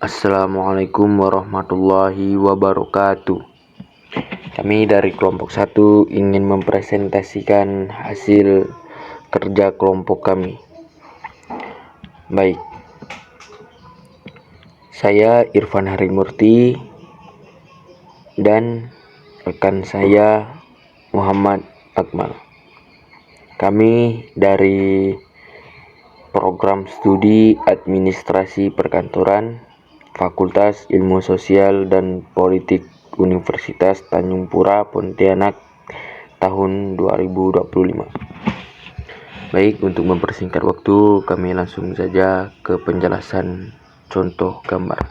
Assalamualaikum warahmatullahi wabarakatuh. Kami dari kelompok 1 ingin mempresentasikan hasil kerja kelompok kami. Baik, saya Irfan Harimurti dan rekan saya Muhammad Akmal. Kami dari program studi administrasi perkantoran Fakultas Ilmu Sosial dan Politik Universitas Tanjung Pura Pontianak tahun 2025. Baik, untuk mempersingkat waktu, kami langsung saja ke penjelasan contoh gambar.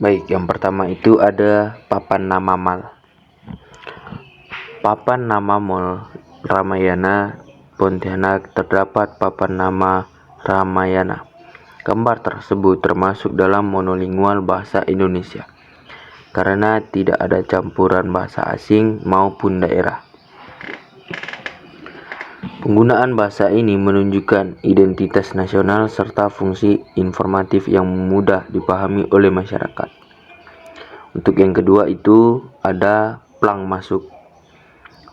Baik, yang pertama itu ada papan nama mal. Papan nama Mall Ramayana Pontianak terdapat papan nama Ramayana. Gambar tersebut termasuk dalam monolingual bahasa Indonesia karena tidak ada campuran bahasa asing maupun daerah. Penggunaan bahasa ini menunjukkan identitas nasional serta fungsi informatif yang mudah dipahami oleh masyarakat. Untuk yang kedua itu ada plang masuk.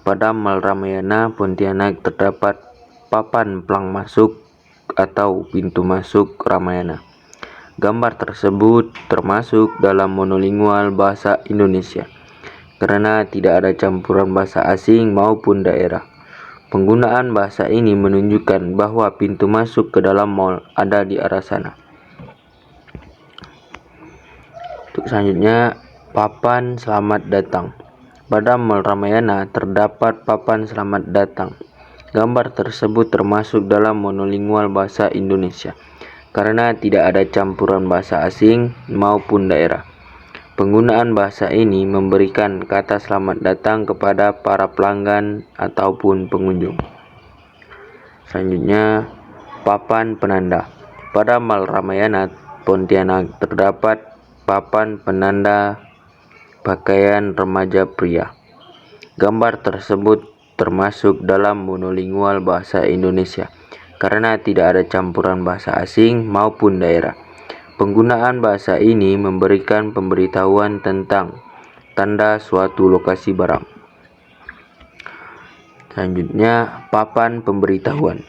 Pada Mall Ramayana Pontianak terdapat papan plang masuk atau pintu masuk Ramayana. Gambar tersebut termasuk dalam monolingual bahasa Indonesia karena tidak ada campuran bahasa asing maupun daerah. Penggunaan bahasa ini menunjukkan bahwa pintu masuk ke dalam mall ada di arah sana. Untuk selanjutnya, papan selamat datang. Pada Mall Ramayana terdapat papan selamat datang. Gambar tersebut termasuk dalam monolingual bahasa Indonesia karena tidak ada campuran bahasa asing maupun daerah. Penggunaan bahasa ini memberikan kata selamat datang kepada para pelanggan ataupun pengunjung. Selanjutnya, papan penanda. Pada Mall Ramayana Pontianak terdapat papan penanda pakaian remaja pria. Gambar tersebut termasuk dalam monolingual bahasa Indonesia karena tidak ada campuran bahasa asing maupun daerah. Penggunaan bahasa ini memberikan pemberitahuan tentang tanda suatu lokasi barang. Selanjutnya, papan pemberitahuan.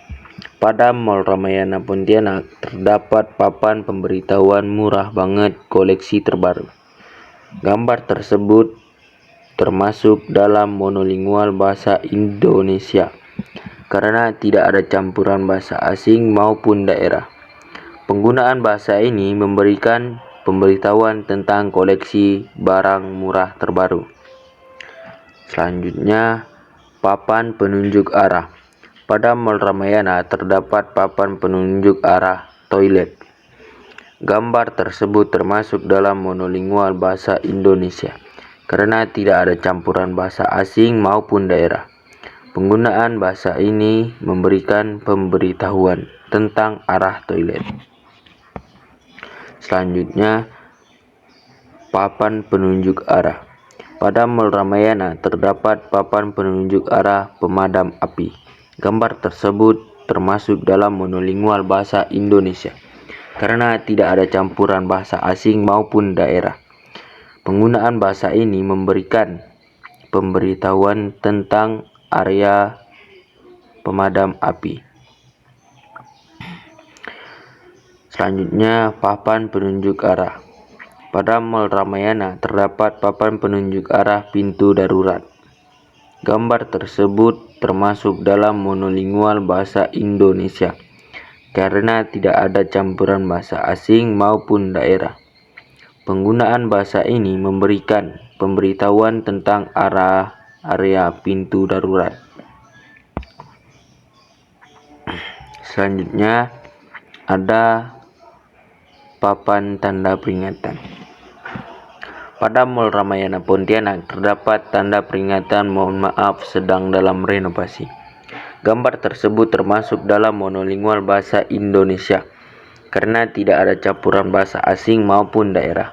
Pada Mall Ramayana Pontianak terdapat papan pemberitahuan murah banget koleksi terbaru. Gambar tersebut termasuk dalam monolingual bahasa Indonesia karena tidak ada campuran bahasa asing maupun daerah. Penggunaan bahasa ini memberikan pemberitahuan tentang koleksi barang murah terbaru. Selanjutnya, papan penunjuk arah. Pada Mall Ramayana terdapat papan penunjuk arah toilet. Gambar tersebut termasuk dalam monolingual bahasa Indonesia karena tidak ada campuran bahasa asing maupun daerah. Penggunaan bahasa ini memberikan pemberitahuan tentang arah toilet. Selanjutnya, papan penunjuk arah. Pada Mall Ramayana terdapat papan penunjuk arah pemadam api. Gambar tersebut termasuk dalam monolingual bahasa Indonesia karena tidak ada campuran bahasa asing maupun daerah. Penggunaan bahasa ini memberikan pemberitahuan tentang area pemadam api. Selanjutnya, papan penunjuk arah. Pada Mall Ramayana terdapat papan penunjuk arah pintu darurat. Gambar tersebut termasuk dalam monolingual bahasa Indonesia karena tidak ada campuran bahasa asing maupun daerah. Penggunaan bahasa ini memberikan pemberitahuan tentang area pintu darurat. Selanjutnya, ada papan tanda peringatan. Pada Mall Ramayana Pontianak terdapat tanda peringatan mohon maaf sedang dalam renovasi. Gambar tersebut termasuk dalam monolingual bahasa Indonesia karena tidak ada campuran bahasa asing maupun daerah.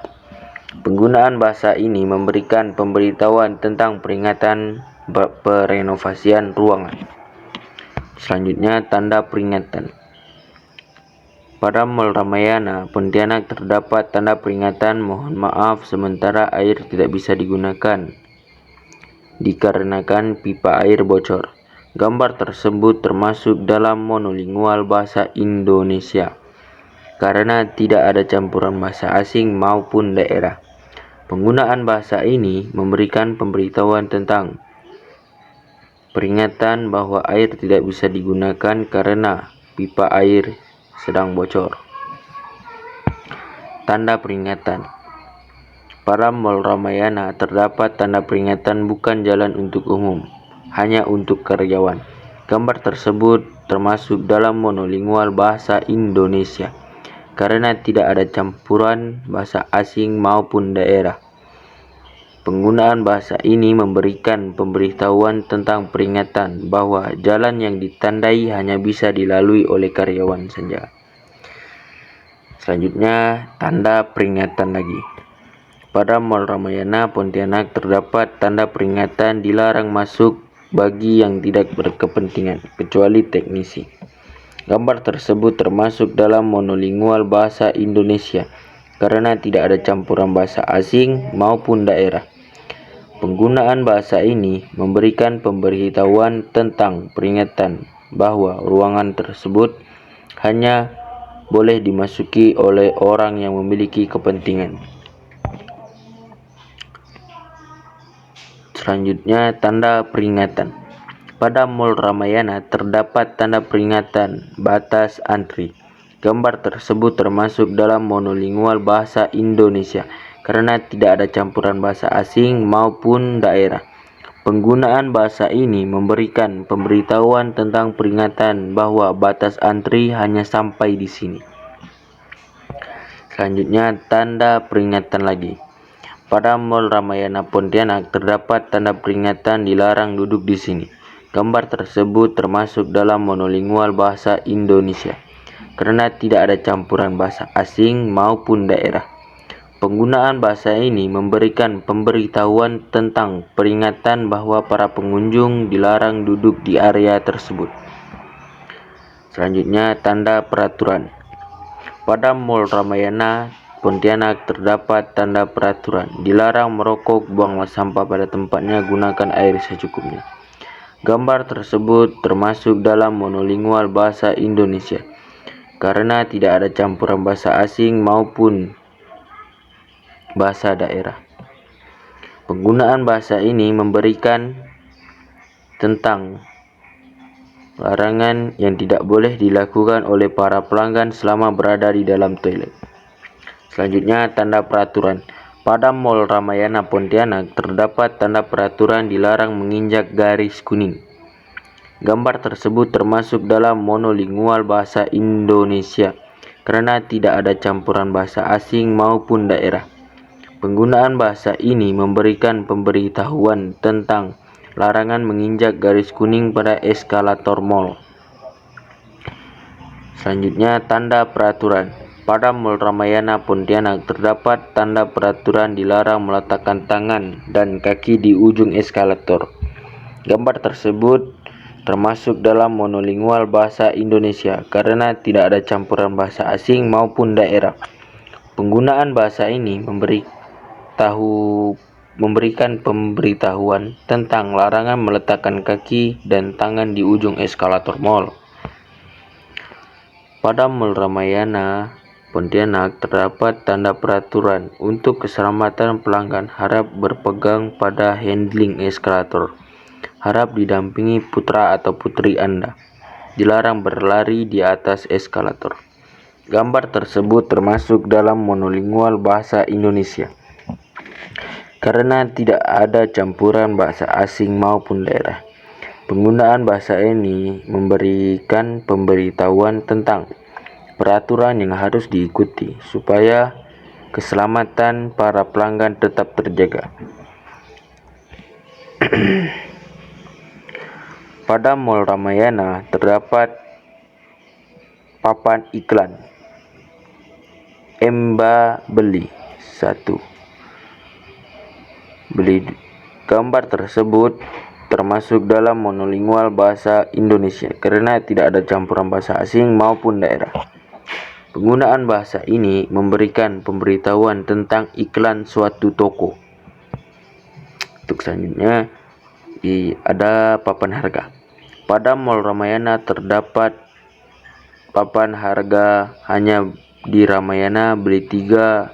Penggunaan bahasa ini memberikan pemberitahuan tentang peringatan perenovasian ruangan. Selanjutnya, tanda peringatan. Pada Mall Ramayana, Pontianak terdapat tanda peringatan mohon maaf sementara air tidak bisa digunakan dikarenakan pipa air bocor. Gambar tersebut termasuk dalam monolingual bahasa Indonesia karena tidak ada campuran bahasa asing maupun daerah. Penggunaan bahasa ini memberikan pemberitahuan tentang peringatan bahwa air tidak bisa digunakan karena pipa air sedang bocor. Tanda peringatan. Pada Mall Ramayana terdapat tanda peringatan bukan jalan untuk umum, hanya untuk karyawan. Gambar tersebut termasuk dalam monolingual bahasa Indonesia karena tidak ada campuran bahasa asing maupun daerah. Penggunaan bahasa ini memberikan pemberitahuan tentang peringatan bahwa jalan yang ditandai hanya bisa dilalui oleh karyawan saja. Selanjutnya, tanda peringatan lagi. Pada Mall Ramayana, Pontianak terdapat tanda peringatan dilarang masuk bagi yang tidak berkepentingan, kecuali teknisi. Gambar tersebut termasuk dalam monolingual bahasa Indonesia karena tidak ada campuran bahasa asing maupun daerah. Penggunaan bahasa ini memberikan pemberitahuan tentang peringatan bahwa ruangan tersebut hanya boleh dimasuki oleh orang yang memiliki kepentingan. Selanjutnya, tanda peringatan. Pada Mall Ramayana terdapat tanda peringatan batas antri. Gambar tersebut termasuk dalam monolingual bahasa Indonesia karena tidak ada campuran bahasa asing maupun daerah. Penggunaan bahasa ini memberikan pemberitahuan tentang peringatan bahwa batas antri hanya sampai di sini. Selanjutnya, tanda peringatan lagi. Pada Mall Ramayana Pontianak terdapat tanda peringatan dilarang duduk di sini. Gambar tersebut termasuk dalam monolingual bahasa Indonesia karena tidak ada campuran bahasa asing maupun daerah. Penggunaan bahasa ini memberikan pemberitahuan tentang peringatan bahwa para pengunjung dilarang duduk di area tersebut. Selanjutnya, tanda peraturan. Pada Mall Ramayana Pontianak terdapat tanda peraturan dilarang merokok, buanglah sampah pada tempatnya, gunakan air secukupnya. Gambar tersebut termasuk dalam monolingual bahasa Indonesia karena tidak ada campuran bahasa asing maupun bahasa daerah. Penggunaan bahasa ini memberikan tentang larangan yang tidak boleh dilakukan oleh para pelanggan selama berada di dalam toilet. Selanjutnya, tanda peraturan. Pada Mall Ramayana Pontianak terdapat tanda peraturan dilarang menginjak garis kuning. Gambar tersebut termasuk dalam monolingual bahasa Indonesia karena tidak ada campuran bahasa asing maupun daerah. Penggunaan bahasa ini memberikan pemberitahuan tentang larangan menginjak garis kuning pada eskalator mall. Selanjutnya, tanda peraturan. Pada Mall Ramayana Pontianak terdapat tanda peraturan dilarang meletakkan tangan dan kaki di ujung eskalator. Gambar tersebut termasuk dalam monolingual bahasa Indonesia karena tidak ada campuran bahasa asing maupun daerah. Penggunaan bahasa ini memberikan pemberitahuan tentang larangan meletakkan kaki dan tangan di ujung eskalator mall. Pada Mall Ramayana Pontianak terdapat tanda peraturan untuk keselamatan pelanggan harap berpegang pada handling eskalator. Harap didampingi putra atau putri Anda. Dilarang berlari di atas eskalator. Gambar tersebut termasuk dalam monolingual bahasa Indonesia karena tidak ada campuran bahasa asing maupun daerah. Penggunaan bahasa ini memberikan pemberitahuan tentang peraturan yang harus diikuti supaya keselamatan para pelanggan tetap terjaga. Pada Mall Ramayana terdapat papan iklan Emba beli 1. Gambar tersebut termasuk dalam monolingual bahasa Indonesia karena tidak ada campuran bahasa asing maupun daerah. Penggunaan bahasa ini memberikan pemberitahuan tentang iklan suatu toko. Untuk selanjutnya ada papan harga. Pada Mall Ramayana terdapat papan harga. Hanya di Ramayana beli 3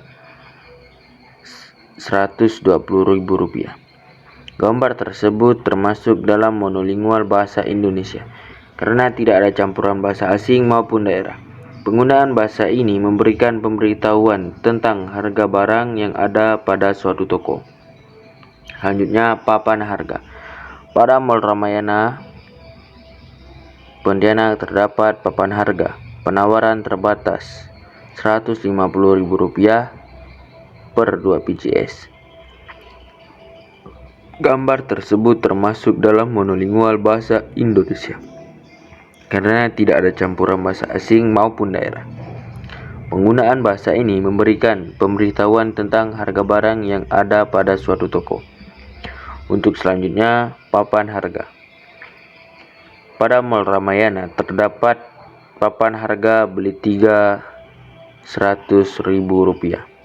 Rp120.000. Gambar tersebut termasuk dalam monolingual bahasa Indonesia karena tidak ada campuran bahasa asing maupun daerah. Penggunaan bahasa ini memberikan pemberitahuan tentang harga barang yang ada pada suatu toko. Selanjutnya, papan harga. Pada Mall Ramayana Pontianak terdapat papan harga. Penawaran terbatas Rp150.000 per 2 PCS. Gambar tersebut termasuk dalam monolingual bahasa Indonesia karena tidak ada campuran bahasa asing maupun daerah. Penggunaan bahasa ini memberikan pemberitahuan tentang harga barang yang ada pada suatu toko. Untuk selanjutnya, papan harga. Pada Mall Ramayana terdapat papan harga beli 3 Rp100.000.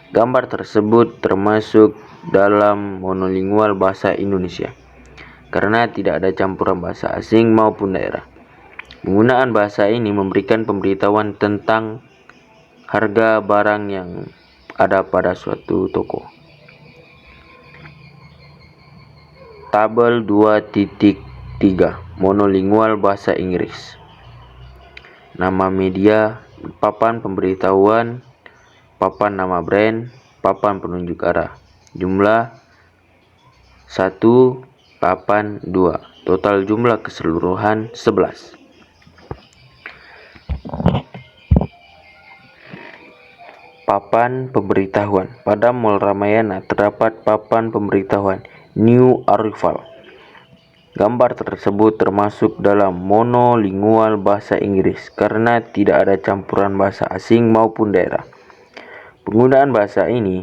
Gambar tersebut termasuk dalam monolingual bahasa Indonesia karena tidak ada campuran bahasa asing maupun daerah. Penggunaan bahasa ini memberikan pemberitahuan tentang harga barang yang ada pada suatu toko. Tabel 2.3 Monolingual bahasa Inggris. Nama media, papan pemberitahuan, papan nama brand, papan penunjuk arah. Jumlah 182. Total jumlah keseluruhan 11. Papan pemberitahuan. Pada Mall Ramayana terdapat papan pemberitahuan New Arrival. Gambar tersebut termasuk dalam monolingual bahasa Inggris karena tidak ada campuran bahasa asing maupun daerah. Penggunaan bahasa ini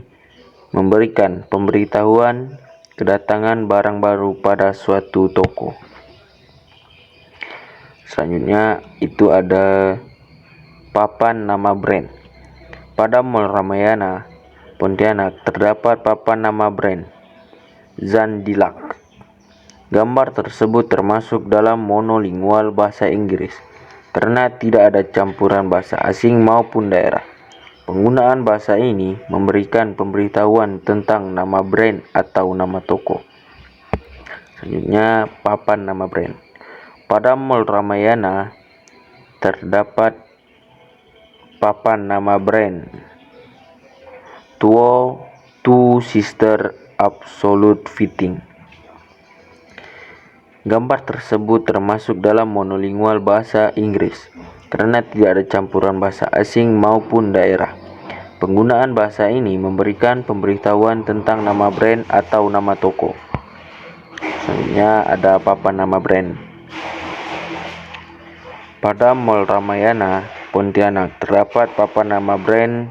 memberikan pemberitahuan kedatangan barang baru pada suatu toko. Selanjutnya itu ada papan nama brand. Pada Mall Ramayana Pontianak terdapat papan nama brand Zandilac. Gambar tersebut termasuk dalam monolingual bahasa Inggris karena tidak ada campuran bahasa asing maupun daerah. Penggunaan bahasa ini memberikan pemberitahuan tentang nama brand atau nama toko. Selanjutnya, papan nama brand. Pada Mall Ramayana terdapat papan nama brand Two Sister Absolute Fitting. Gambar tersebut termasuk dalam monolingual bahasa Inggris karena tidak ada campuran bahasa asing maupun daerah. Penggunaan bahasa ini memberikan pemberitahuan tentang nama brand atau nama toko. Selanjutnya ada papan nama brand. Pada Mall Ramayana Pontianak terdapat papan nama brand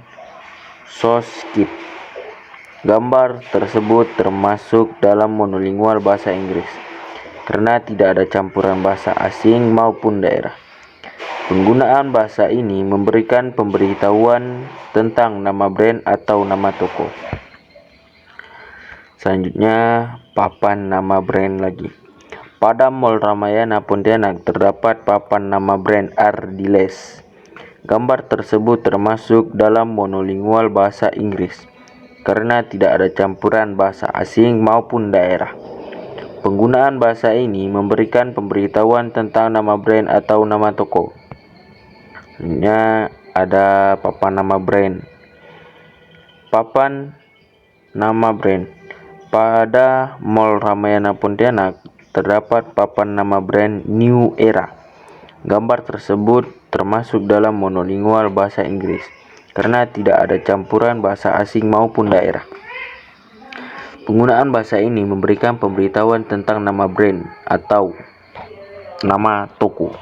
Soskip. Gambar tersebut termasuk dalam monolingual bahasa Inggris karena tidak ada campuran bahasa asing maupun daerah. Penggunaan bahasa ini memberikan pemberitahuan tentang nama brand atau nama toko. Selanjutnya, papan nama brand lagi. Pada Mall Ramayana Pontianak terdapat papan nama brand Ardiles. Gambar tersebut termasuk dalam monolingual bahasa Inggris karena tidak ada campuran bahasa asing maupun daerah. Penggunaan bahasa ini memberikan pemberitahuan tentang nama brand atau nama toko. Selanjutnya ada papan nama brand. Papan nama brand. Pada Mall Ramayana Pontianak terdapat papan nama brand New Era. Gambar tersebut termasuk dalam monolingual bahasa Inggris karena tidak ada campuran bahasa asing maupun daerah. Penggunaan bahasa ini memberikan pemberitahuan tentang nama brand atau nama toko.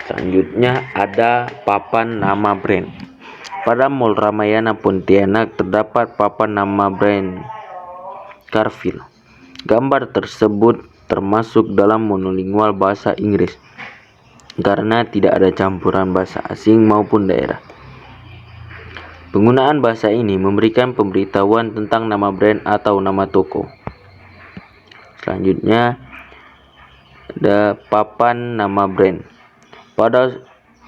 Selanjutnya ada papan nama brand. Pada Mall Ramayana Pontianak terdapat papan nama brand Carville. Gambar tersebut termasuk dalam monolingual bahasa Inggris karena tidak ada campuran bahasa asing maupun daerah. Penggunaan bahasa ini memberikan pemberitahuan tentang nama brand atau nama toko. Selanjutnya ada papan nama brand. Pada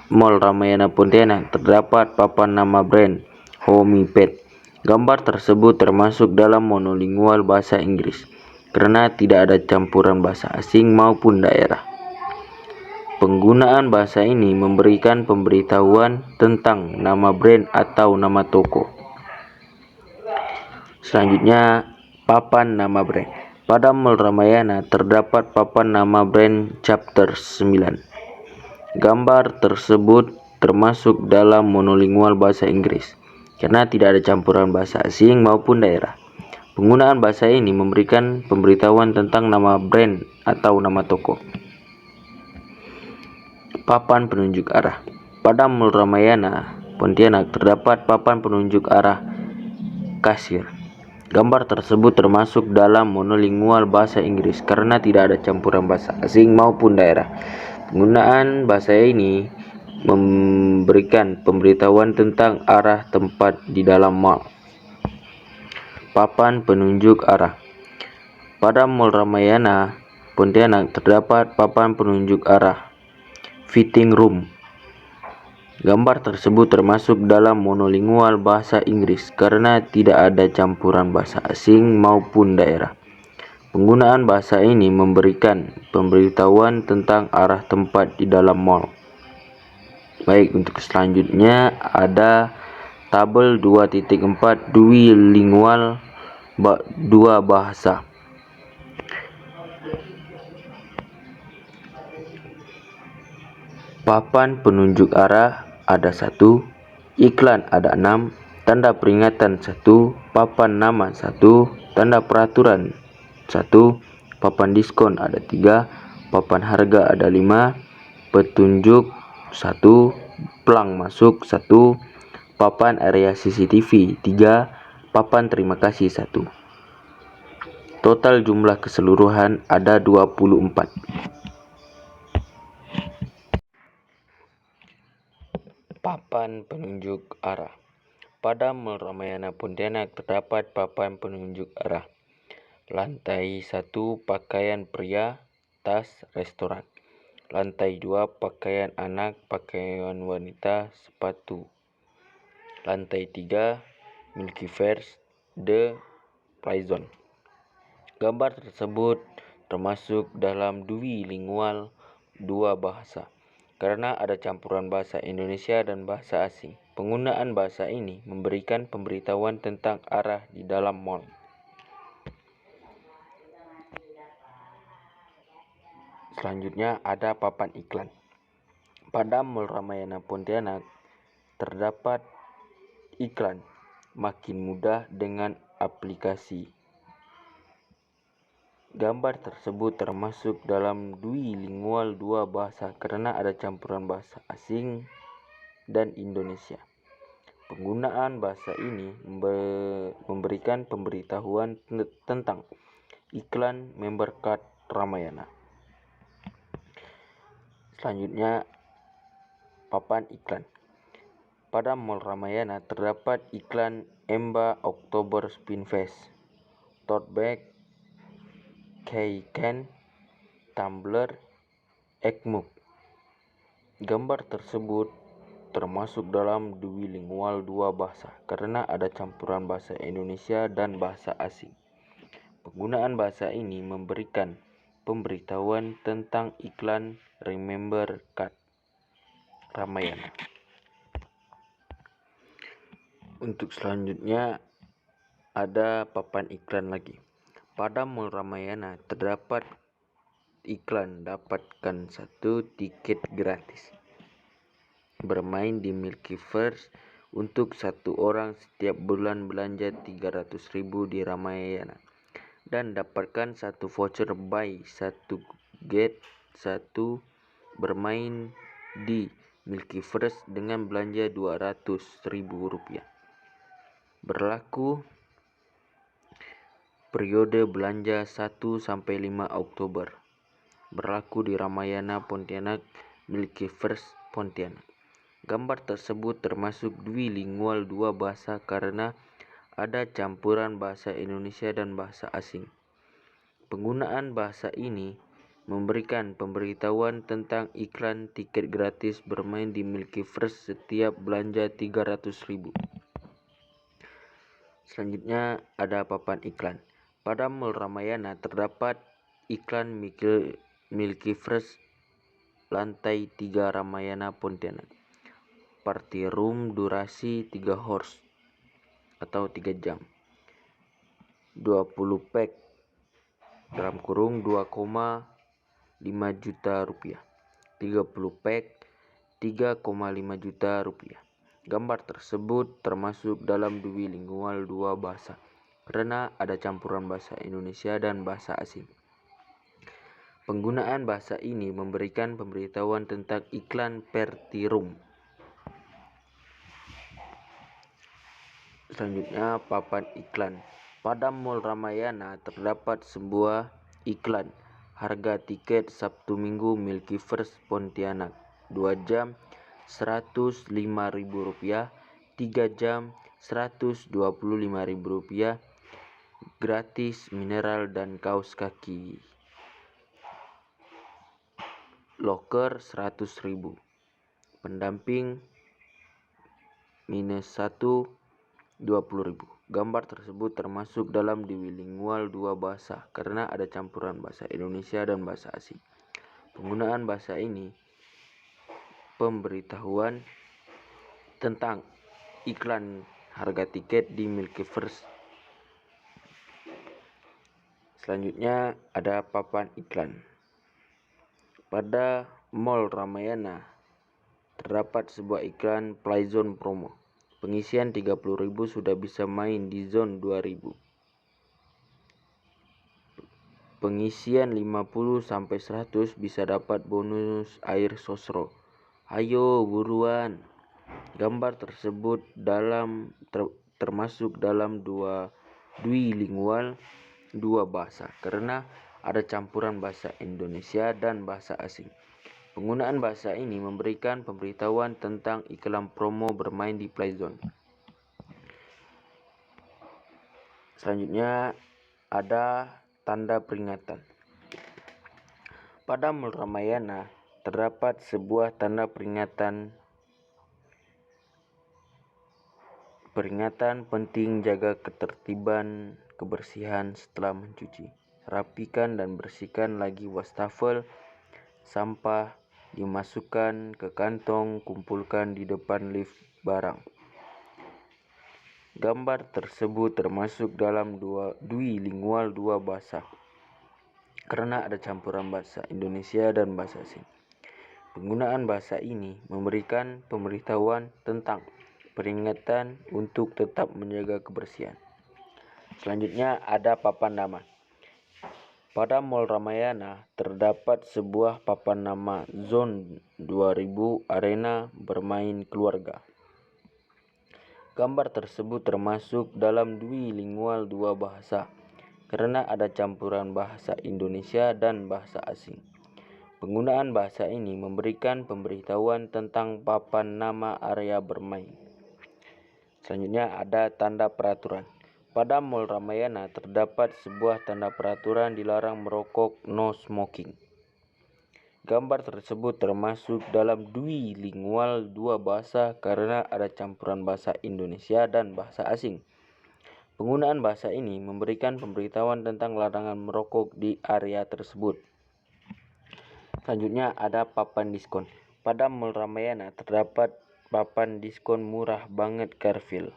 Mall Ramayana Pontianak terdapat papan nama brand Homipet. Gambar tersebut termasuk dalam monolingual bahasa Inggris karena tidak ada campuran bahasa asing maupun daerah. Penggunaan bahasa ini memberikan pemberitahuan tentang nama brand atau nama toko. Selanjutnya, papan nama brand. Pada Mall Ramayana terdapat papan nama brand Chapter 9. Gambar tersebut termasuk dalam monolingual bahasa Inggris karena tidak ada campuran bahasa asing maupun daerah. Penggunaan bahasa ini memberikan pemberitahuan tentang nama brand atau nama toko. Papan penunjuk arah. Pada Mall Ramayana Pontianak terdapat papan penunjuk arah kasir. Gambar tersebut termasuk dalam monolingual bahasa Inggris karena tidak ada campuran bahasa asing maupun daerah. Penggunaan bahasa ini memberikan pemberitahuan tentang arah tempat di dalam mall. Papan penunjuk arah. Pada Mall Ramayana Pontianak terdapat papan penunjuk arah fitting room. Gambar tersebut termasuk dalam monolingual bahasa Inggris karena tidak ada campuran bahasa asing maupun daerah. Penggunaan bahasa ini memberikan pemberitahuan tentang arah tempat di dalam mall. Baik, untuk selanjutnya ada tabel 2.4 Duolingual dua bahasa. Papan penunjuk arah ada 1, iklan ada 6, tanda peringatan 1, papan nama 1, tanda peraturan 1, papan diskon ada 3, papan harga ada 5, petunjuk 1, plang masuk 1, papan area CCTV 3, papan terima kasih 1. Total jumlah keseluruhan ada 24. Papan penunjuk arah. Pada Mall Ramayana Pontianak terdapat papan penunjuk arah. Lantai 1 pakaian pria, tas, restoran. Lantai 2 pakaian anak, pakaian wanita, sepatu. Lantai 3 Milkyverse, The Playzone. Gambar tersebut termasuk dalam Duolingual dua bahasa karena ada campuran bahasa Indonesia dan bahasa asing. Penggunaan bahasa ini memberikan pemberitahuan tentang arah di dalam mall. Selanjutnya ada papan iklan. Pada Mall Ramayana Pontianak terdapat iklan makin mudah dengan aplikasi. Gambar tersebut termasuk dalam Duolingual dua bahasa karena ada campuran bahasa asing dan Indonesia. Penggunaan bahasa ini memberikan pemberitahuan tentang iklan member card Ramayana. Selanjutnya, papan iklan. Pada Mall Ramayana terdapat iklan Emba Oktober Spinfest, tote bag, keychain, tumbler, egg-mug. Gambar tersebut termasuk dalam Duolingual dua bahasa karena ada campuran bahasa Indonesia dan bahasa asing. Penggunaan bahasa ini memberikan pemberitahuan tentang iklan Remember Card Ramayana. Untuk selanjutnya ada papan iklan lagi. Pada Mall Ramayana terdapat iklan dapatkan 1 tiket gratis bermain di Milkyverse untuk 1 orang setiap bulan belanja 300.000 di Ramayana dan dapatkan 1 voucher buy 1 get 1 bermain di Milkyverse dengan belanja Rp200.000. Berlaku periode belanja 1-5 Oktober. Berlaku di Ramayana Pontianak, Milky First Pontianak. Gambar tersebut termasuk bilingual dua bahasa karena ada campuran bahasa Indonesia dan bahasa asing. Penggunaan bahasa ini memberikan pemberitahuan tentang iklan tiket gratis bermain di Milky First setiap belanja 300.000. Selanjutnya ada papan iklan. Pada Mall Ramayana terdapat iklan Milky First lantai 3 Ramayana Pontianak. Party room durasi 3 hours atau 3 jam. 20 pack dalam kurung 2,5 juta rupiah. 30 pack 3,5 juta rupiah. Gambar tersebut termasuk dalam bilingual dua bahasa karena ada campuran bahasa Indonesia dan bahasa asing. Penggunaan bahasa ini memberikan pemberitahuan tentang iklan party room. Selanjutnya papan iklan. Pada Mall Ramayana terdapat sebuah iklan harga tiket Sabtu Minggu Milky First Pontianak 2 jam Rp105.000, 3 jam Rp125.000, gratis mineral dan kaos kaki. Loker 100.000, pendamping -1 20.000. Gambar tersebut termasuk dalam bilingual dua bahasa karena ada campuran bahasa Indonesia dan bahasa asing. Penggunaan bahasa ini pemberitahuan tentang iklan harga tiket di Milky First. Selanjutnya ada papan iklan. Pada Mall Ramayana terdapat sebuah iklan Playzone promo. Pengisian 30.000 sudah bisa main di zone 2.000. Pengisian 50-100 bisa dapat bonus air sosro. Ayo buruan. Gambar tersebut termasuk dalam bilingual dua bahasa karena ada campuran bahasa Indonesia dan bahasa asing. Penggunaan bahasa ini memberikan pemberitahuan tentang iklan promo bermain di Playzone. Selanjutnya ada tanda peringatan. Pada Mall Ramayana terdapat sebuah tanda peringatan penting jaga ketertiban kebersihan setelah mencuci. Rapikan dan bersihkan lagi wastafel, sampah dimasukkan ke kantong, kumpulkan di depan lift barang. Gambar tersebut termasuk dalam bilingual dua bahasa karena ada campuran bahasa Indonesia dan bahasa asing. Penggunaan bahasa ini memberikan pemberitahuan tentang peringatan untuk tetap menjaga kebersihan. Selanjutnya ada papan nama. Pada Mall Ramayana terdapat sebuah papan nama Zone 2000 Arena Bermain Keluarga. Gambar tersebut termasuk dalam bilingual dua bahasa karena ada campuran bahasa Indonesia dan bahasa asing. Penggunaan bahasa ini memberikan pemberitahuan tentang papan nama area bermain. Selanjutnya ada tanda peraturan. Pada Mall Ramayana terdapat sebuah tanda peraturan dilarang merokok no smoking. Gambar tersebut termasuk dalam bilingual dua bahasa karena ada campuran bahasa Indonesia dan bahasa asing. Penggunaan bahasa ini memberikan pemberitahuan tentang larangan merokok di area tersebut. Selanjutnya ada papan diskon. Pada Mall Ramayana terdapat papan diskon murah banget Carrefour.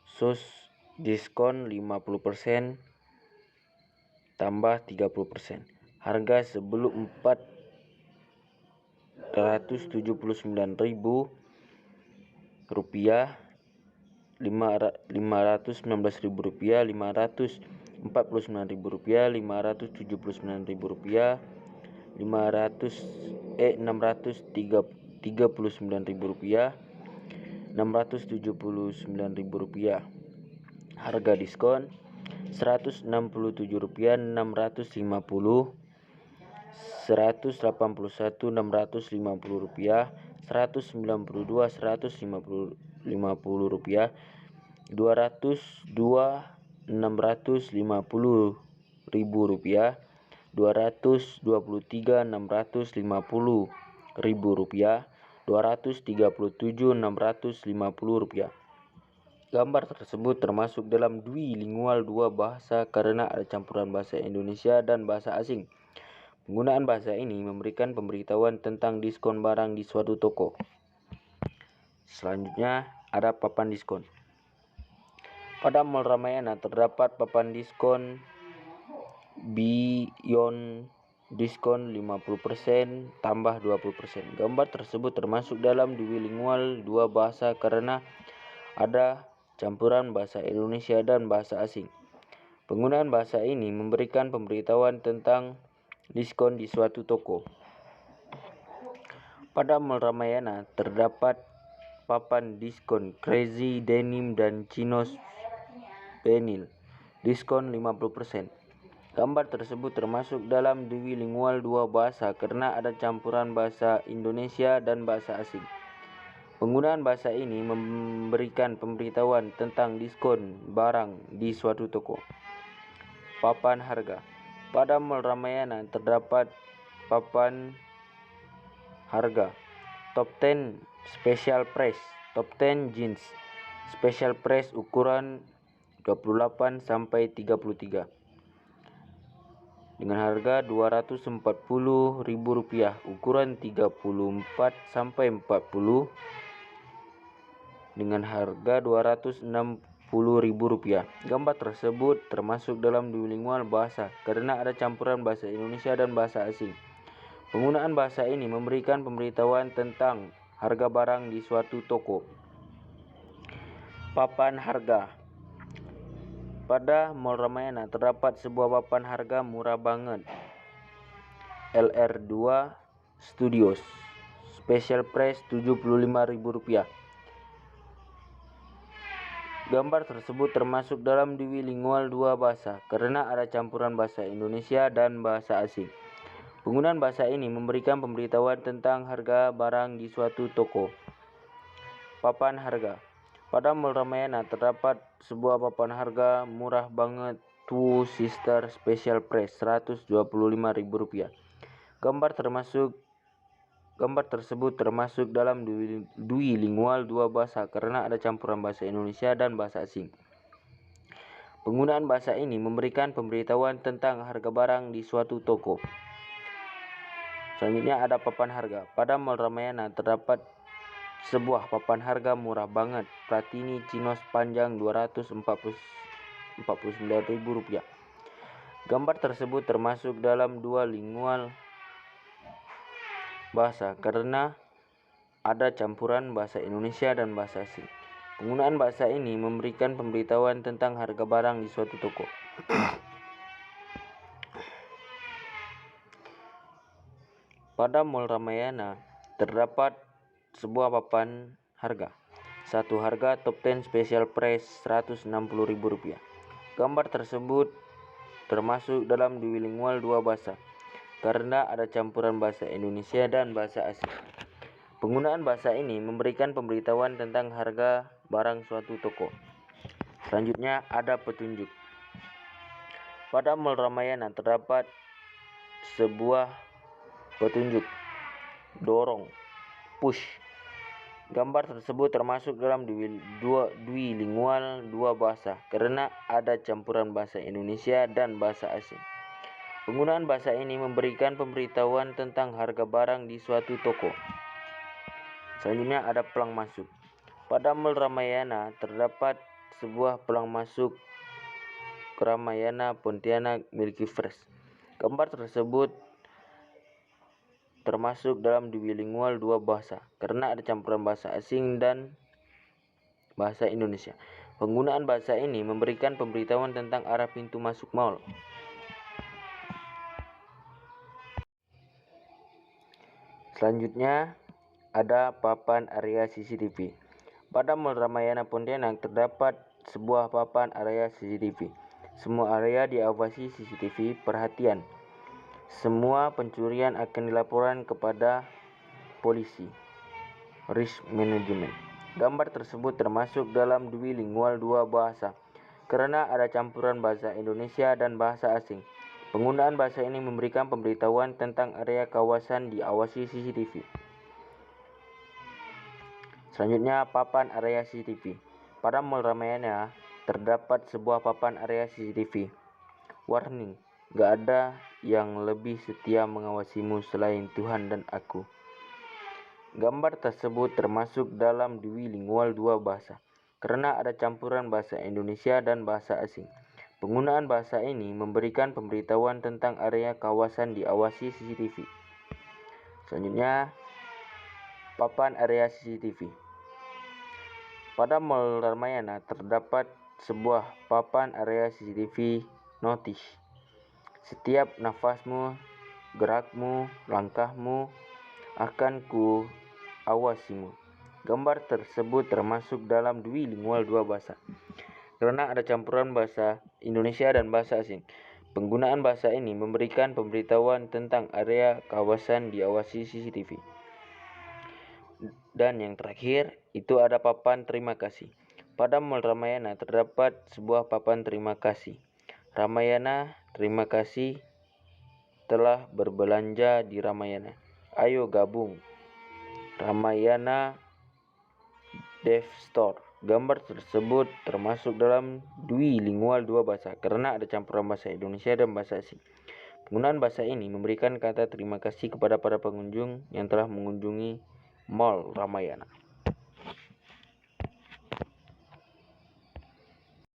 SUS diskon 50% tambah 30%. Harga sebelum Rp479.000, Rp519.000, Rp549.000, Rp579.000, Rp639.000, Rp679.000. Harga diskon Rp167.650, Rp181.650, Rp192.150, Rp202.650, Rp223.650, Rp237.650. Gambar tersebut termasuk dalam duilingual dua bahasa karena ada campuran bahasa Indonesia dan bahasa asing. Penggunaan bahasa ini memberikan pemberitahuan tentang diskon barang di suatu toko. Selanjutnya ada papan diskon. Pada Mall Ramayana terdapat papan diskon Beyond diskon 50% tambah 20%. Gambar tersebut termasuk dalam duilingual dua bahasa karena ada campuran bahasa Indonesia dan bahasa asing. Penggunaan bahasa ini memberikan pemberitahuan tentang diskon di suatu toko. Pada Mall Ramayana terdapat papan diskon Crazy Denim dan Chinos Vinyl diskon 50%. Gambar tersebut termasuk dalam duilingual dua bahasa karena ada campuran bahasa Indonesia dan bahasa asing. Penggunaan bahasa ini memberikan pemberitahuan tentang diskon barang di suatu toko. Papan harga. Pada Mall Ramayana terdapat papan harga. Top 10 Special Price, Top 10 Jeans Special Price ukuran 28 sampai 33 dengan harga Rp240.000, ukuran 34 sampai 40 dengan harga Rp260.000. Gambar tersebut termasuk dalam duilingual bahasa karena ada campuran bahasa Indonesia dan bahasa asing. Penggunaan bahasa ini memberikan pemberitahuan tentang harga barang di suatu toko. Papan harga. Pada Mall Ramayana terdapat sebuah papan harga murah banget LR2 Studios Special Price Rp75.000. Gambar tersebut termasuk dalam duilingual dua bahasa karena ada campuran bahasa Indonesia dan bahasa asing. Penggunaan bahasa ini memberikan pemberitahuan tentang harga barang di suatu toko. Papan harga. Pada Mall Ramayana terdapat sebuah papan harga murah banget Two Sister Special Price Rp125.000. Gambar tersebut termasuk dalam duilingual dua bahasa karena ada campuran bahasa Indonesia dan bahasa asing. Penggunaan bahasa ini memberikan pemberitahuan tentang harga barang di suatu toko. Selanjutnya ada papan harga. Pada Mall Ramayana terdapat sebuah papan harga murah banget Platini Chinos panjang Rp249.000. Gambar tersebut termasuk dalam duilingual bahasa karena ada campuran bahasa Indonesia dan bahasa asing. Penggunaan bahasa ini memberikan pemberitahuan tentang harga barang di suatu toko. Pada Mall Ramayana terdapat sebuah papan harga. Satu harga Top 10 Special Price Rp160.000. Gambar tersebut termasuk dalam duilingual dua bahasa karena ada campuran bahasa Indonesia dan bahasa asing. Penggunaan bahasa ini memberikan pemberitahuan tentang harga barang suatu toko. Selanjutnya ada petunjuk. Pada Mall Ramayana terdapat sebuah petunjuk dorong push. Gambar tersebut termasuk dalam duilingual dua bahasa karena ada campuran bahasa Indonesia dan bahasa asing. Penggunaan bahasa ini memberikan pemberitahuan tentang harga barang di suatu toko. Selanjutnya ada pelang masuk. Pada Mall Ramayana terdapat sebuah pelang masuk Ramayana Pontianak Milky Fresh. Gambar tersebut termasuk dalam duilingual dua bahasa karena ada campuran bahasa asing dan bahasa Indonesia. Penggunaan bahasa ini memberikan pemberitahuan tentang arah pintu masuk mall. Selanjutnya ada papan area CCTV. Pada Mall Ramayana Pontianak terdapat sebuah papan area CCTV. Semua area diawasi CCTV. Perhatian, semua pencurian akan dilaporkan kepada polisi. Risk management. Gambar tersebut termasuk dalam bilingual dua bahasa karena ada campuran bahasa Indonesia dan bahasa asing. Penggunaan bahasa ini memberikan pemberitahuan tentang area kawasan diawasi CCTV. Selanjutnya, papan area CCTV. Pada Mall Ramayana terdapat sebuah papan area CCTV. Warning, gak ada yang lebih setia mengawasimu selain Tuhan dan aku. Gambar tersebut termasuk dalam bilingual dua bahasa karena ada campuran bahasa Indonesia dan bahasa asing. Penggunaan bahasa ini memberikan pemberitahuan tentang area kawasan diawasi CCTV. Selanjutnya, papan area CCTV. Pada Mall Ramayana terdapat sebuah papan area CCTV notice. Setiap nafasmu, gerakmu, langkahmu akan ku awasimu. Gambar tersebut termasuk dalam bilingual dua bahasa karena ada campuran bahasa Indonesia dan bahasa asing. Penggunaan bahasa ini memberikan pemberitahuan tentang area kawasan diawasi CCTV. Dan yang terakhir, itu ada papan terima kasih. Pada Mall Ramayana terdapat sebuah papan terima kasih. Ramayana, terima kasih telah berbelanja di Ramayana. Ayo gabung. Ramayana Dev Store. Gambar tersebut termasuk dalam bilingual dua bahasa karena ada campuran bahasa Indonesia dan bahasa asing. Penggunaan bahasa ini memberikan kata terima kasih kepada para pengunjung yang telah mengunjungi Mall Ramayana.